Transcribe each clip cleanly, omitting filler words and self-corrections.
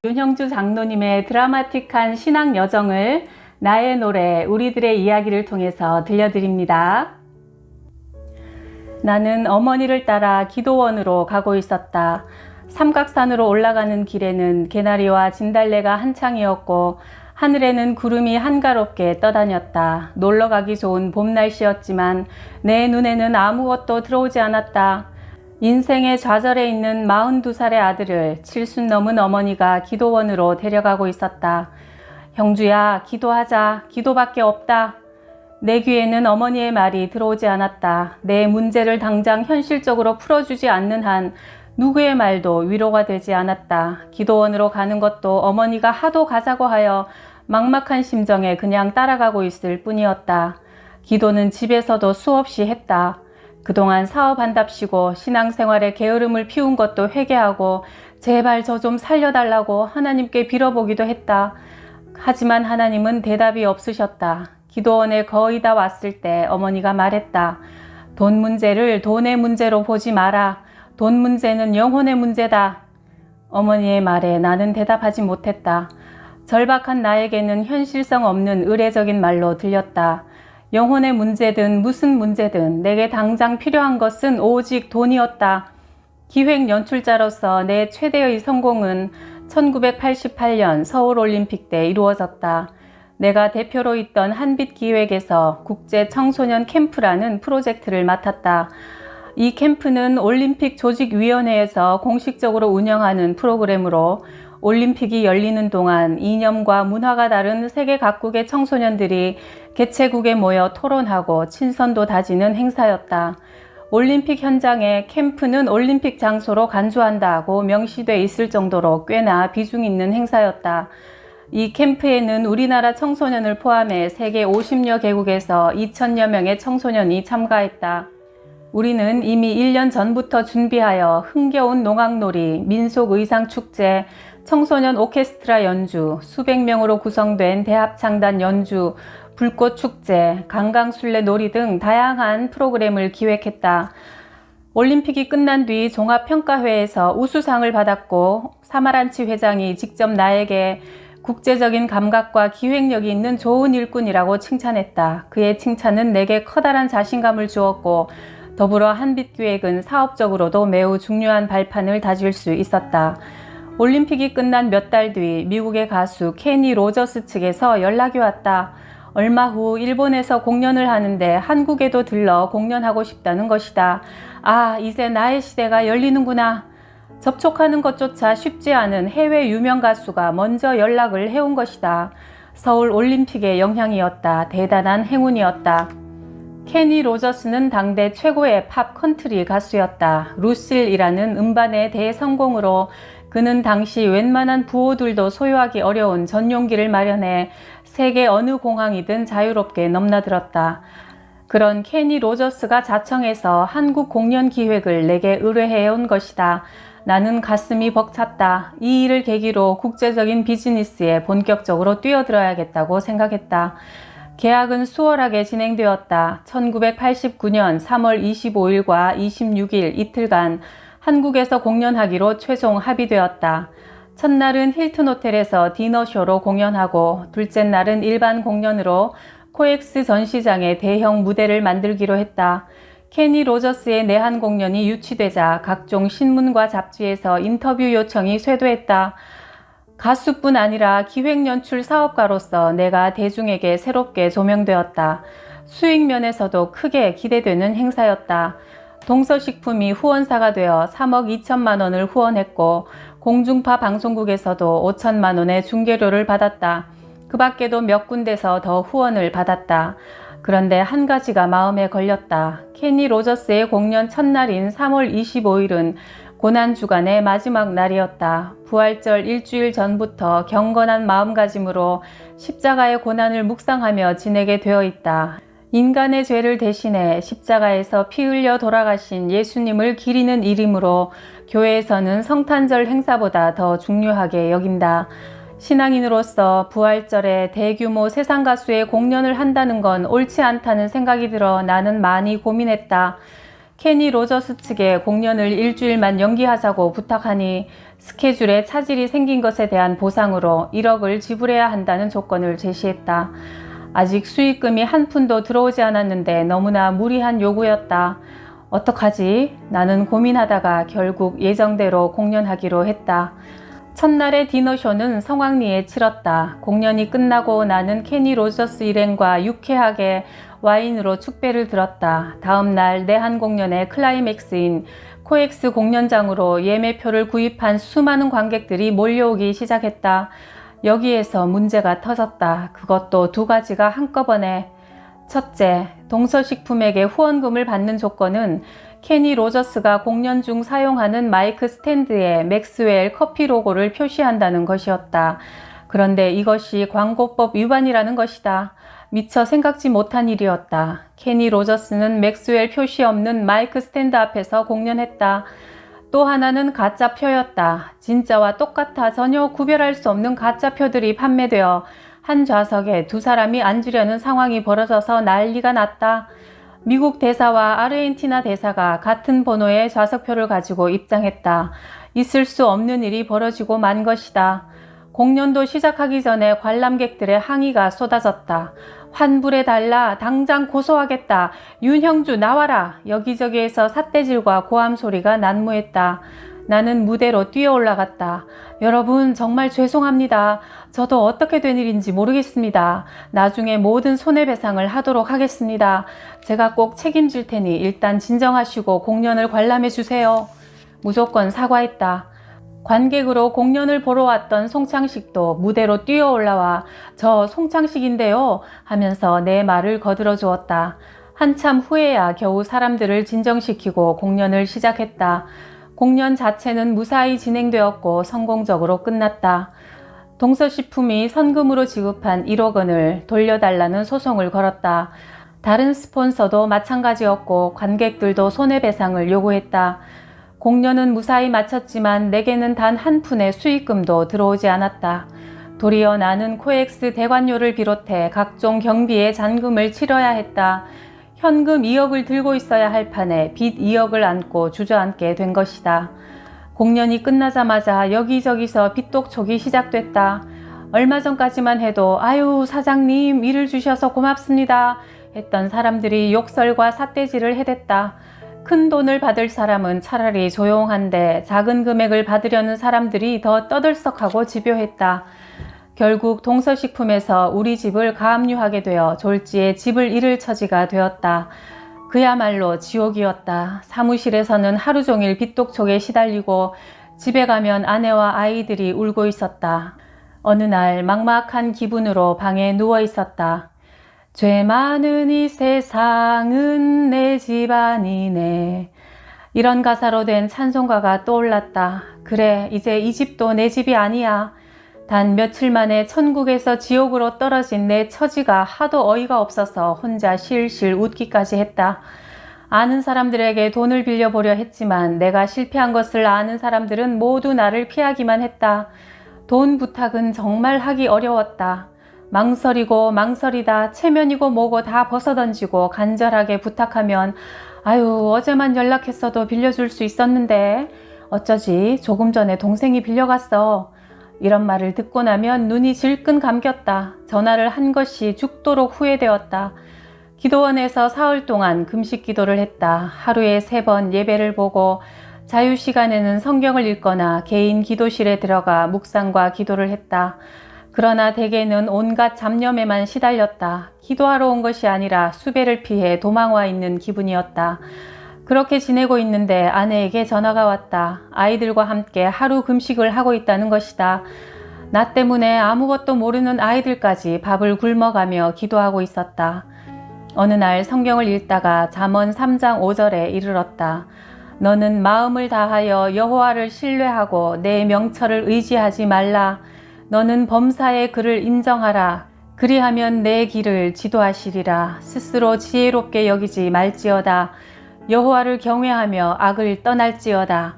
윤형주 장로님의 드라마틱한 신앙 여정을 나의 노래, 우리들의 이야기를 통해서 들려드립니다. 나는 어머니를 따라 기도원으로 가고 있었다. 삼각산으로 올라가는 길에는 개나리와 진달래가 한창이었고 하늘에는 구름이 한가롭게 떠다녔다. 놀러가기 좋은 봄 날씨였지만 내 눈에는 아무것도 들어오지 않았다. 인생의 좌절에 있는 42살의 아들을 70 넘은 어머니가 기도원으로 데려가고 있었다. 형주야, 기도하자. 기도밖에 없다. 내 귀에는 어머니의 말이 들어오지 않았다. 내 문제를 당장 현실적으로 풀어주지 않는 한 누구의 말도 위로가 되지 않았다. 기도원으로 가는 것도 어머니가 하도 가자고 하여 막막한 심정에 그냥 따라가고 있을 뿐이었다. 기도는 집에서도 수없이 했다. 그동안 사업한답시고 신앙생활에 게으름을 피운 것도 회개하고 제발 저 좀 살려달라고 하나님께 빌어보기도 했다. 하지만 하나님은 대답이 없으셨다. 기도원에 거의 다 왔을 때 어머니가 말했다. 돈 문제를 돈의 문제로 보지 마라. 돈 문제는 영혼의 문제다. 어머니의 말에 나는 대답하지 못했다. 절박한 나에게는 현실성 없는 의례적인 말로 들렸다. 영혼의 문제든 무슨 문제든 내게 당장 필요한 것은 오직 돈이었다. 기획 연출자로서 내 최대의 성공은 1988년 서울올림픽 때 이루어졌다. 내가 대표로 있던 한빛기획에서 국제청소년 캠프라는 프로젝트를 맡았다. 이 캠프는 올림픽 조직위원회에서 공식적으로 운영하는 프로그램으로 올림픽이 열리는 동안 이념과 문화가 다른 세계 각국의 청소년들이 개최국에 모여 토론하고 친선도 다지는 행사였다. 올림픽 현장에 캠프는 올림픽 장소로 간주한다고 명시돼 있을 정도로 꽤나 비중 있는 행사였다. 이 캠프에는 우리나라 청소년을 포함해 세계 50여 개국에서 2,000여 명의 청소년이 참가했다. 우리는 이미 1년 전부터 준비하여 흥겨운 농악놀이, 민속의상축제, 청소년 오케스트라 연주, 수백 명으로 구성된 대합창단 연주, 불꽃축제, 강강술래 놀이 등 다양한 프로그램을 기획했다. 올림픽이 끝난 뒤 종합평가회에서 우수상을 받았고 사마란치 회장이 직접 나에게 국제적인 감각과 기획력이 있는 좋은 일꾼이라고 칭찬했다. 그의 칭찬은 내게 커다란 자신감을 주었고 더불어 한빛기획은 사업적으로도 매우 중요한 발판을 다질 수 있었다. 올림픽이 끝난 몇 달 뒤 미국의 가수 케니 로저스 측에서 연락이 왔다. 얼마 후 일본에서 공연을 하는데 한국에도 들러 공연하고 싶다는 것이다. 아, 이제 나의 시대가 열리는구나. 접촉하는 것조차 쉽지 않은 해외 유명 가수가 먼저 연락을 해온 것이다. 서울 올림픽의 영향이었다. 대단한 행운이었다. 케니 로저스는 당대 최고의 팝 컨트리 가수였다. 루실이라는 음반의 대성공으로 그는 당시 웬만한 부호들도 소유하기 어려운 전용기를 마련해 세계 어느 공항이든 자유롭게 넘나들었다. 그런 케니 로저스가 자청해서 한국 공연 기획을 내게 의뢰해온 것이다. 나는 가슴이 벅찼다. 이 일을 계기로 국제적인 비즈니스에 본격적으로 뛰어들어야겠다고 생각했다. 계약은 수월하게 진행되었다. 1989년 3월 25일과 26일 이틀간 한국에서 공연하기로 최종 합의되었다. 첫날은 힐튼 호텔에서 디너쇼로 공연하고 둘째 날은 일반 공연으로 코엑스 전시장에 대형 무대를 만들기로 했다. 케니 로저스의 내한 공연이 유치되자 각종 신문과 잡지에서 인터뷰 요청이 쇄도했다. 가수뿐 아니라 기획연출 사업가로서 내가 대중에게 새롭게 조명되었다. 수익 면에서도 크게 기대되는 행사였다. 동서식품이 후원사가 되어 3억 2천만 원을 후원했고 공중파 방송국에서도 5천만 원의 중계료를 받았다. 그 밖에도 몇 군데서 더 후원을 받았다. 그런데 한 가지가 마음에 걸렸다. 케니 로저스의 공연 첫날인 3월 25일은 고난주간의 마지막 날이었다. 부활절 일주일 전부터 경건한 마음가짐으로 십자가의 고난을 묵상하며 지내게 되어 있다. 인간의 죄를 대신해 십자가에서 피 흘려 돌아가신 예수님을 기리는 일이므로 교회에서는 성탄절 행사보다 더 중요하게 여긴다. 신앙인으로서 부활절에 대규모 세상 가수의 공연을 한다는 건 옳지 않다는 생각이 들어 나는 많이 고민했다. 케니 로저스 측에 공연을 일주일만 연기하자고 부탁하니 스케줄에 차질이 생긴 것에 대한 보상으로 1억을 지불해야 한다는 조건을 제시했다. 아직 수익금이 한 푼도 들어오지 않았는데 너무나 무리한 요구였다. 어떡하지? 나는 고민하다가 결국 예정대로 공연하기로 했다. 첫날의 디너쇼는 성황리에 치렀다. 공연이 끝나고 나는 케니 로저스 일행과 유쾌하게 와인으로 축배를 들었다. 다음 날 내한 공연의 클라이맥스인 코엑스 공연장으로 예매표를 구입한 수많은 관객들이 몰려오기 시작했다. 여기에서 문제가 터졌다. 그것도 두 가지가 한꺼번에. 첫째, 동서식품에게 후원금을 받는 조건은 케니 로저스가 공연 중 사용하는 마이크 스탠드에 맥스웰 커피 로고를 표시한다는 것이었다. 그런데 이것이 광고법 위반이라는 것이다. 미처 생각지 못한 일이었다. 케니 로저스는 맥스웰 표시 없는 마이크 스탠드 앞에서 공연했다. 또 하나는 가짜 표였다. 진짜와 똑같아 전혀 구별할 수 없는 가짜 표들이 판매되어 한 좌석에 두 사람이 앉으려는 상황이 벌어져서 난리가 났다. 미국 대사와 아르헨티나 대사가 같은 번호의 좌석표를 가지고 입장했다. 있을 수 없는 일이 벌어지고 만 것이다. 공연도 시작하기 전에 관람객들의 항의가 쏟아졌다. 환불해달라. 당장 고소하겠다. 윤형주 나와라. 여기저기에서 삿대질과 고함 소리가 난무했다. 나는 무대로 뛰어 올라갔다. 여러분 정말 죄송합니다. 저도 어떻게 된 일인지 모르겠습니다. 나중에 모든 손해배상을 하도록 하겠습니다. 제가 꼭 책임질 테니 일단 진정하시고 공연을 관람해 주세요. 무조건 사과했다. 관객으로 공연을 보러 왔던 송창식도 무대로 뛰어 올라와 저 송창식인데요 하면서 내 말을 거들어 주었다. 한참 후에야 겨우 사람들을 진정시키고 공연을 시작했다. 공연 자체는 무사히 진행되었고 성공적으로 끝났다. 동서식품이 선금으로 지급한 1억 원을 돌려달라는 소송을 걸었다. 다른 스폰서도 마찬가지였고 관객들도 손해배상을 요구했다. 공연은 무사히 마쳤지만 내게는 단 한 푼의 수익금도 들어오지 않았다. 도리어 나는 코엑스 대관료를 비롯해 각종 경비에 잔금을 치러야 했다. 현금 2억을 들고 있어야 할 판에 빚 2억을 안고 주저앉게 된 것이다. 공연이 끝나자마자 여기저기서 빚독촉이 시작됐다. 얼마 전까지만 해도 아유 사장님 일을 주셔서 고맙습니다 했던 사람들이 욕설과 삿대질을 해댔다. 큰 돈을 받을 사람은 차라리 조용한데 작은 금액을 받으려는 사람들이 더 떠들썩하고 집요했다. 결국 동서식품에서 우리 집을 가압류하게 되어 졸지에 집을 잃을 처지가 되었다. 그야말로 지옥이었다. 사무실에서는 하루 종일 빚독촉에 시달리고 집에 가면 아내와 아이들이 울고 있었다. 어느 날 막막한 기분으로 방에 누워 있었다. 죄 많은 이 세상은 내 집안이네. 이런 가사로 된 찬송가가 떠올랐다. 그래, 이제 이 집도 내 집이 아니야. 단 며칠 만에 천국에서 지옥으로 떨어진 내 처지가 하도 어이가 없어서 혼자 실실 웃기까지 했다. 아는 사람들에게 돈을 빌려보려 했지만 내가 실패한 것을 아는 사람들은 모두 나를 피하기만 했다. 돈 부탁은 정말 하기 어려웠다. 망설이고 망설이다 체면이고 뭐고 다 벗어던지고 간절하게 부탁하면 아유 어제만 연락했어도 빌려줄 수 있었는데 어쩌지 조금 전에 동생이 빌려갔어. 이런 말을 듣고 나면 눈이 질끈 감겼다. 전화를 한 것이 죽도록 후회되었다. 기도원에서 사흘 동안 금식 기도를 했다. 하루에 3번 예배를 보고 자유시간에는 성경을 읽거나 개인 기도실에 들어가 묵상과 기도를 했다. 그러나 대개는 온갖 잡념에만 시달렸다. 기도하러 온 것이 아니라 수배를 피해 도망와 있는 기분이었다. 그렇게 지내고 있는데 아내에게 전화가 왔다. 아이들과 함께 하루 금식을 하고 있다는 것이다. 나 때문에 아무것도 모르는 아이들까지 밥을 굶어가며 기도하고 있었다. 어느 날 성경을 읽다가 잠언 3장 5절에 이르렀다. 너는 마음을 다하여 여호와를 신뢰하고 내 명철을 의지하지 말라. 너는 범사의 그를 인정하라. 그리하면 내 길을 지도하시리라. 스스로 지혜롭게 여기지 말지어다. 여호와를 경외하며 악을 떠날지어다.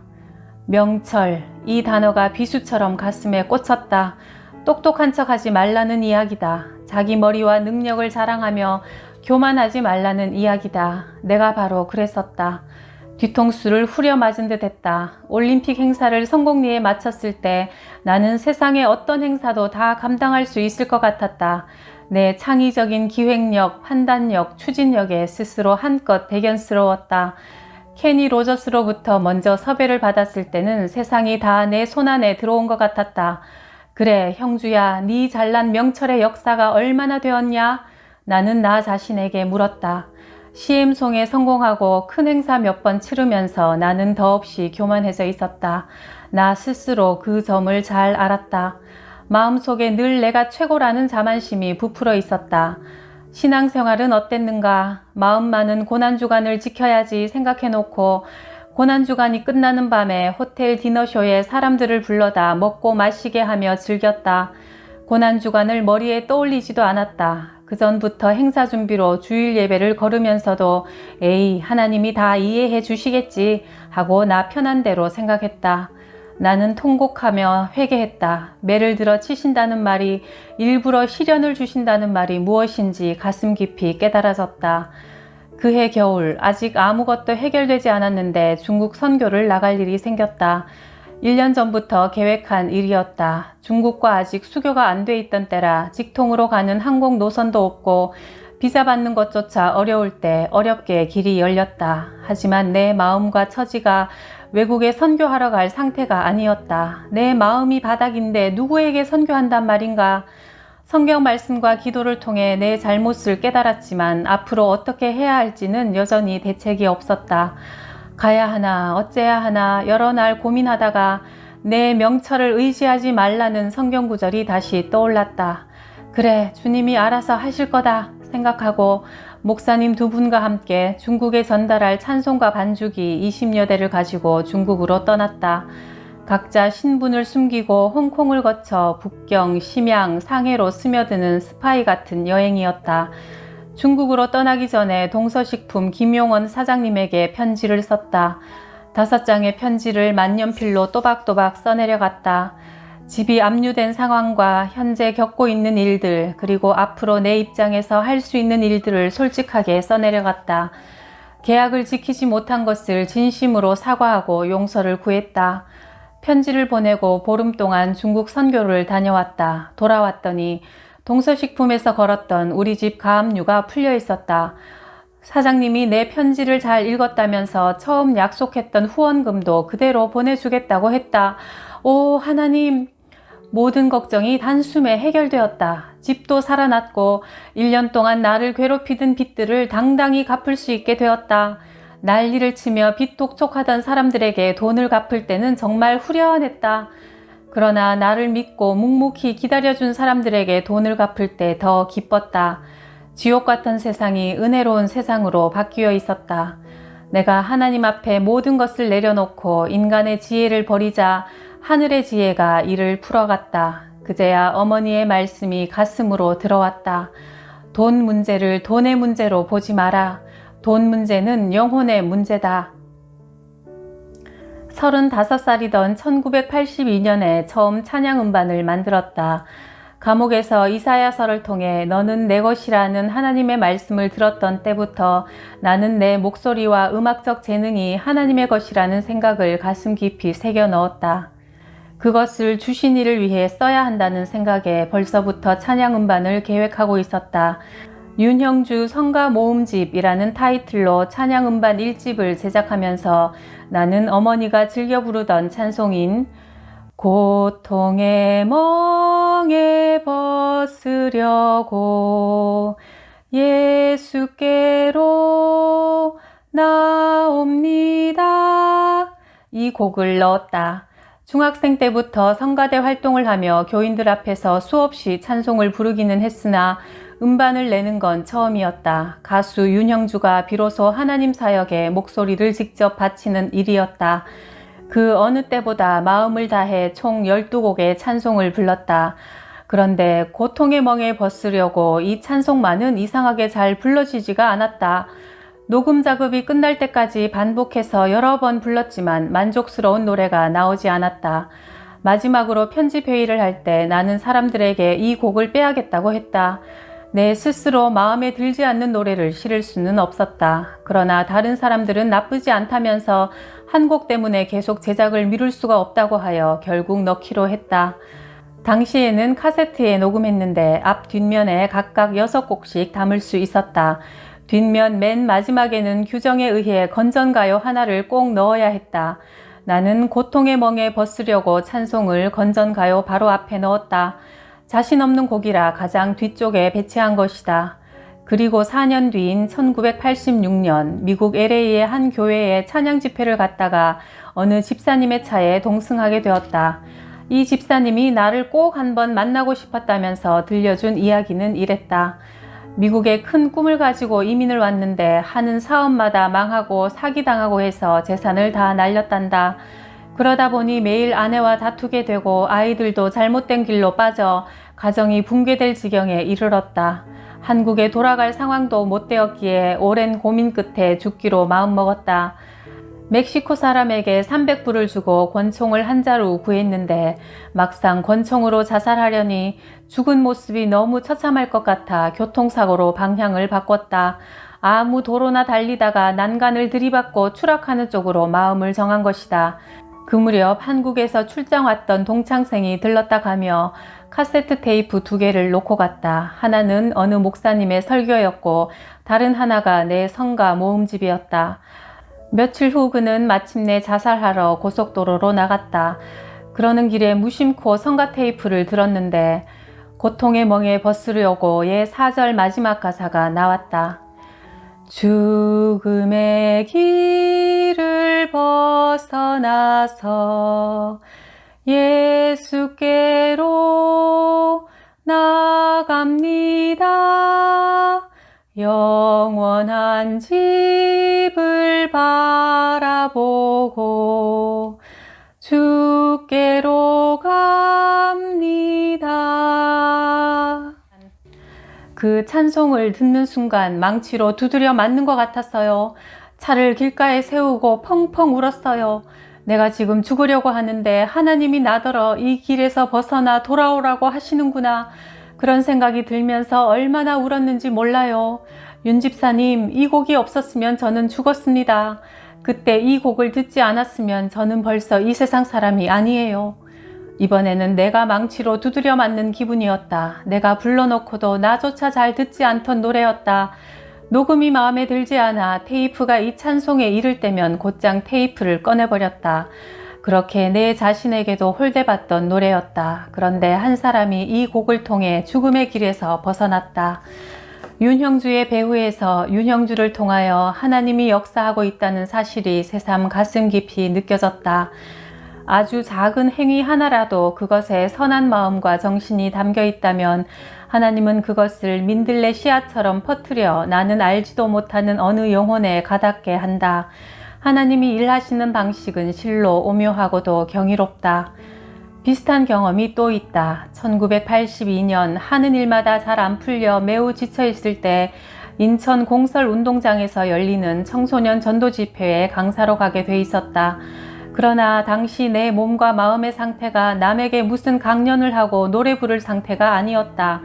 명철, 이 단어가 비수처럼 가슴에 꽂혔다. 똑똑한 척하지 말라는 이야기다. 자기 머리와 능력을 자랑하며 교만하지 말라는 이야기다. 내가 바로 그랬었다. 뒤통수를 후려 맞은 듯 했다. 올림픽 행사를 성공리에 마쳤을 때 나는 세상의 어떤 행사도 다 감당할 수 있을 것 같았다. 내 창의적인 기획력, 판단력, 추진력에 스스로 한껏 대견스러웠다. 케니 로저스로부터 먼저 섭외를 받았을 때는 세상이 다 내 손안에 들어온 것 같았다. 그래, 형주야, 네 잘난 명철의 역사가 얼마나 되었냐? 나는 나 자신에게 물었다. CM송에 성공하고 큰 행사 몇 번 치르면서 나는 더없이 교만해져 있었다. 나 스스로 그 점을 잘 알았다. 마음속에 늘 내가 최고라는 자만심이 부풀어 있었다. 신앙생활은 어땠는가? 마음만은 고난주간을 지켜야지 생각해놓고 고난주간이 끝나는 밤에 호텔 디너쇼에 사람들을 불러다 먹고 마시게 하며 즐겼다. 고난주간을 머리에 떠올리지도 않았다. 그전부터 행사 준비로 주일 예배를 걸으면서도 에이, 하나님이 다 이해해 주시겠지 하고 나 편한 대로 생각했다. 나는 통곡하며 회개했다. 매를 들어 치신다는 말이, 일부러 시련을 주신다는 말이 무엇인지 가슴 깊이 깨달아졌다. 그해 겨울 아직 아무것도 해결되지 않았는데 중국 선교를 나갈 일이 생겼다. 1년 전부터 계획한 일이었다. 중국과 아직 수교가 안 돼 있던 때라 직통으로 가는 항공 노선도 없고 비자 받는 것조차 어려울 때 어렵게 길이 열렸다. 하지만 내 마음과 처지가 외국에 선교하러 갈 상태가 아니었다. 내 마음이 바닥인데 누구에게 선교한단 말인가? 성경 말씀과 기도를 통해 내 잘못을 깨달았지만 앞으로 어떻게 해야 할지는 여전히 대책이 없었다. 가야 하나 어째야 하나 여러 날 고민하다가 내 명철을 의지하지 말라는 성경 구절이 다시 떠올랐다. 그래, 주님이 알아서 하실 거다 생각하고 목사님 두 분과 함께 중국에 전달할 찬송가 반주기 20여 대를 가지고 중국으로 떠났다. 각자 신분을 숨기고 홍콩을 거쳐 북경, 심양, 상해로 스며드는 스파이 같은 여행이었다. 중국으로 떠나기 전에 동서식품 김용원 사장님에게 편지를 썼다. 5장의 편지를 만년필로 또박또박 써내려갔다. 집이 압류된 상황과 현재 겪고 있는 일들, 그리고 앞으로 내 입장에서 할 수 있는 일들을 솔직하게 써내려갔다. 계약을 지키지 못한 것을 진심으로 사과하고 용서를 구했다. 편지를 보내고 보름 동안 중국 선교를 다녀왔다. 돌아왔더니 동서식품에서 걸었던 우리 집 가압류가 풀려 있었다. 사장님이 내 편지를 잘 읽었다면서 처음 약속했던 후원금도 그대로 보내주겠다고 했다. 오 하나님! 모든 걱정이 단숨에 해결되었다. 집도 살아났고 1년 동안 나를 괴롭히던 빚들을 당당히 갚을 수 있게 되었다. 난리를 치며 빚 독촉하던 사람들에게 돈을 갚을 때는 정말 후련했다. 그러나 나를 믿고 묵묵히 기다려준 사람들에게 돈을 갚을 때 더 기뻤다. 지옥 같은 세상이 은혜로운 세상으로 바뀌어 있었다. 내가 하나님 앞에 모든 것을 내려놓고 인간의 지혜를 버리자 하늘의 지혜가 이를 풀어갔다. 그제야 어머니의 말씀이 가슴으로 들어왔다. 돈 문제를 돈의 문제로 보지 마라. 돈 문제는 영혼의 문제다. 35살이던 1982년에 처음 찬양 음반을 만들었다. 감옥에서 이사야서를 통해 너는 내 것이라는 하나님의 말씀을 들었던 때부터 나는 내 목소리와 음악적 재능이 하나님의 것이라는 생각을 가슴 깊이 새겨 넣었다. 그것을 주신 이를 위해 써야 한다는 생각에 벌써부터 찬양 음반을 계획하고 있었다. 윤형주 성가 모음집이라는 타이틀로 찬양 음반 1집을 제작하면서 나는 어머니가 즐겨 부르던 찬송인 고통의 멍에 벗으려고 예수께로 나옵니다. 이 곡을 넣었다. 중학생 때부터 성가대 활동을 하며 교인들 앞에서 수없이 찬송을 부르기는 했으나 음반을 내는 건 처음이었다. 가수 윤형주가 비로소 하나님 사역에 목소리를 직접 바치는 일이었다. 그 어느 때보다 마음을 다해 총 12곡의 찬송을 불렀다. 그런데 고통의 멍에 벗으려고 이 찬송만은 이상하게 잘 불러지지가 않았다. 녹음 작업이 끝날 때까지 반복해서 여러 번 불렀지만 만족스러운 노래가 나오지 않았다. 마지막으로 편집 회의를 할 때 나는 사람들에게 이 곡을 빼야겠다고 했다. 내 스스로 마음에 들지 않는 노래를 실을 수는 없었다. 그러나 다른 사람들은 나쁘지 않다면서 한 곡 때문에 계속 제작을 미룰 수가 없다고 하여 결국 넣기로 했다. 당시에는 카세트에 녹음했는데 앞 뒷면에 각각 6곡씩 담을 수 있었다. 뒷면 맨 마지막에는 규정에 의해 건전가요 하나를 꼭 넣어야 했다. 나는 고통의 멍에 벗으려고 찬송을 건전가요 바로 앞에 넣었다. 자신 없는 곡이라 가장 뒤쪽에 배치한 것이다. 그리고 4년 뒤인 1986년 미국 LA의 한 교회에 찬양 집회를 갔다가 어느 집사님의 차에 동승하게 되었다. 이 집사님이 나를 꼭 한번 만나고 싶었다면서 들려준 이야기는 이랬다. 미국에 큰 꿈을 가지고 이민을 왔는데 하는 사업마다 망하고 사기당하고 해서 재산을 다 날렸단다. 그러다 보니 매일 아내와 다투게 되고 아이들도 잘못된 길로 빠져 가정이 붕괴될 지경에 이르렀다. 한국에 돌아갈 상황도 못 되었기에 오랜 고민 끝에 죽기로 마음먹었다. 멕시코 사람에게 300불을 주고 권총을 한 자루 구했는데 막상 권총으로 자살하려니 죽은 모습이 너무 처참할 것 같아 교통사고로 방향을 바꿨다. 아무 도로나 달리다가 난간을 들이받고 추락하는 쪽으로 마음을 정한 것이다. 그 무렵 한국에서 출장 왔던 동창생이 들렀다 가며 카세트 테이프 2개를 놓고 갔다. 하나는 어느 목사님의 설교였고 다른 하나가 내 성가 모음집이었다. 며칠 후 그는 마침내 자살하러 고속도로로 나갔다. 그러는 길에 무심코 성가 테이프를 들었는데 고통의 멍에 벗으려고 예 4절 마지막 가사가 나왔다. 죽음의 길을 벗어나서 예수께로 나갑니다. 영원한 집을 바라보고 주께로 갑니다. 그 찬송을 듣는 순간 망치로 두드려 맞는 것 같았어요. 차를 길가에 세우고 펑펑 울었어요. 내가 지금 죽으려고 하는데 하나님이 나더러 이 길에서 벗어나 돌아오라고 하시는구나. 그런 생각이 들면서 얼마나 울었는지 몰라요. 윤 집사님, 이 곡이 없었으면 저는 죽었습니다. 그때 이 곡을 듣지 않았으면 저는 벌써 이 세상 사람이 아니에요. 이번에는 내가 망치로 두드려 맞는 기분이었다. 내가 불러놓고도 나조차 잘 듣지 않던 노래였다. 녹음이 마음에 들지 않아 테이프가 이 찬송에 이를 때면 곧장 테이프를 꺼내버렸다. 그렇게 내 자신에게도 홀대받던 노래였다. 그런데 한 사람이 이 곡을 통해 죽음의 길에서 벗어났다. 윤형주의 배후에서 윤형주를 통하여 하나님이 역사하고 있다는 사실이 새삼 가슴 깊이 느껴졌다. 아주 작은 행위 하나라도 그것에 선한 마음과 정신이 담겨 있다면 하나님은 그것을 민들레 씨앗처럼 퍼뜨려 나는 알지도 못하는 어느 영혼에 가닿게 한다. 하나님이 일하시는 방식은 실로 오묘하고도 경이롭다. 비슷한 경험이 또 있다. 1982년 하는 일마다 잘 안 풀려 매우 지쳐 있을 때 인천 공설 운동장에서 열리는 청소년 전도 집회에 강사로 가게 돼 있었다. 그러나 당시 내 몸과 마음의 상태가 남에게 무슨 강연을 하고 노래 부를 상태가 아니었다.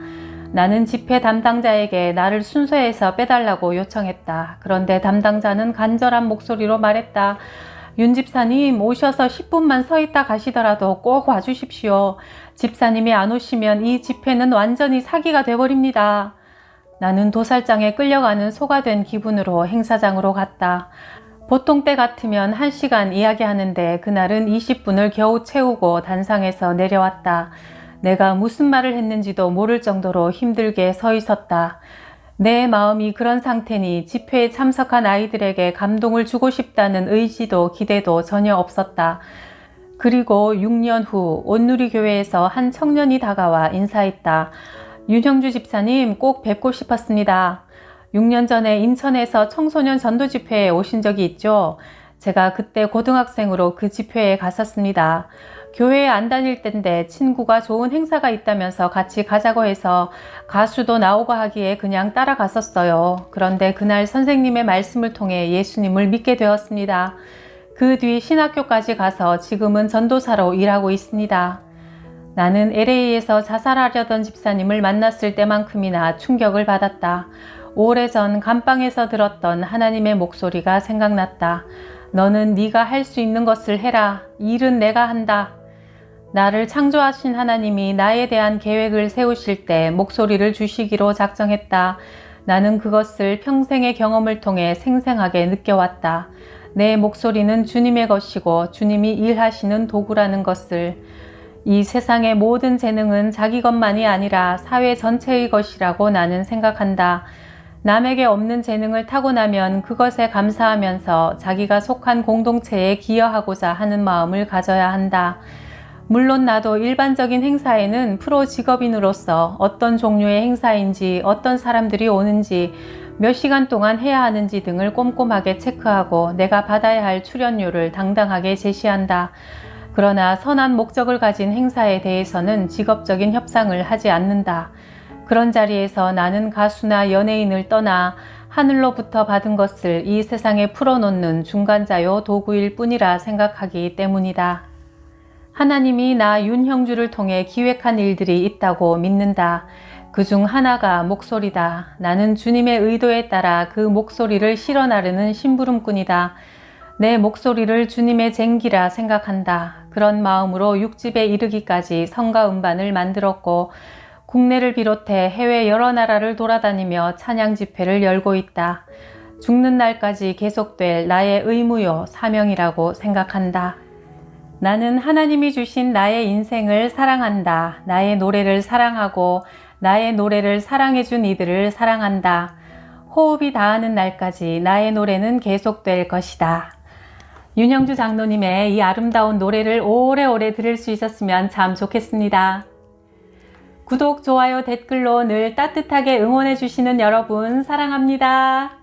나는 집회 담당자에게 나를 순서에서 빼달라고 요청했다. 그런데 담당자는 간절한 목소리로 말했다. 윤 집사님, 오셔서 10분만 서 있다 가시더라도 꼭 와주십시오. 집사님이 안 오시면 이 집회는 완전히 사기가 돼버립니다. 나는 도살장에 끌려가는 소가 된 기분으로 행사장으로 갔다. 보통 때 같으면 1시간 이야기하는데 그날은 20분을 겨우 채우고 단상에서 내려왔다. 내가 무슨 말을 했는지도 모를 정도로 힘들게 서 있었다. 내 마음이 그런 상태니 집회에 참석한 아이들에게 감동을 주고 싶다는 의지도 기대도 전혀 없었다. 그리고 6년 후 온누리교회에서 한 청년이 다가와 인사했다. 윤형주 집사님, 꼭 뵙고 싶었습니다. 6년 전에 인천에서 청소년 전도 집회에 오신 적이 있죠. 제가 그때 고등학생으로 그 집회에 갔었습니다. 교회에 안 다닐 때인데 친구가 좋은 행사가 있다면서 같이 가자고 해서 가수도 나오고 하기에 그냥 따라갔었어요. 그런데 그날 선생님의 말씀을 통해 예수님을 믿게 되었습니다. 그 뒤 신학교까지 가서 지금은 전도사로 일하고 있습니다. 나는 LA에서 자살하려던 집사님을 만났을 때만큼이나 충격을 받았다. 오래전 감방에서 들었던 하나님의 목소리가 생각났다. 너는 네가 할 수 있는 것을 해라. 일은 내가 한다. 나를 창조하신 하나님이 나에 대한 계획을 세우실 때 목소리를 주시기로 작정했다. 나는 그것을 평생의 경험을 통해 생생하게 느껴왔다. 내 목소리는 주님의 것이고 주님이 일하시는 도구라는 것을. 이 세상의 모든 재능은 자기 것만이 아니라 사회 전체의 것이라고 나는 생각한다. 남에게 없는 재능을 타고나면 그것에 감사하면서 자기가 속한 공동체에 기여하고자 하는 마음을 가져야 한다. 물론 나도 일반적인 행사에는 프로 직업인으로서 어떤 종류의 행사인지, 어떤 사람들이 오는지, 몇 시간 동안 해야 하는지 등을 꼼꼼하게 체크하고 내가 받아야 할 출연료를 당당하게 제시한다. 그러나 선한 목적을 가진 행사에 대해서는 직업적인 협상을 하지 않는다. 그런 자리에서 나는 가수나 연예인을 떠나 하늘로부터 받은 것을 이 세상에 풀어놓는 중간자요 도구일 뿐이라 생각하기 때문이다. 하나님이 나 윤형주를 통해 기획한 일들이 있다고 믿는다. 그중 하나가 목소리다. 나는 주님의 의도에 따라 그 목소리를 실어 나르는 심부름꾼이다. 내 목소리를 주님의 쟁기라 생각한다. 그런 마음으로 6집에 이르기까지 성가 음반을 만들었고 국내를 비롯해 해외 여러 나라를 돌아다니며 찬양 집회를 열고 있다. 죽는 날까지 계속될 나의 의무요 사명이라고 생각한다. 나는 하나님이 주신 나의 인생을 사랑한다. 나의 노래를 사랑하고 나의 노래를 사랑해준 이들을 사랑한다. 호흡이 닿는 날까지 나의 노래는 계속될 것이다. 윤형주 장로님의 이 아름다운 노래를 오래오래 들을 수 있었으면 참 좋겠습니다. 구독, 좋아요, 댓글로 늘 따뜻하게 응원해 주시는 여러분 사랑합니다.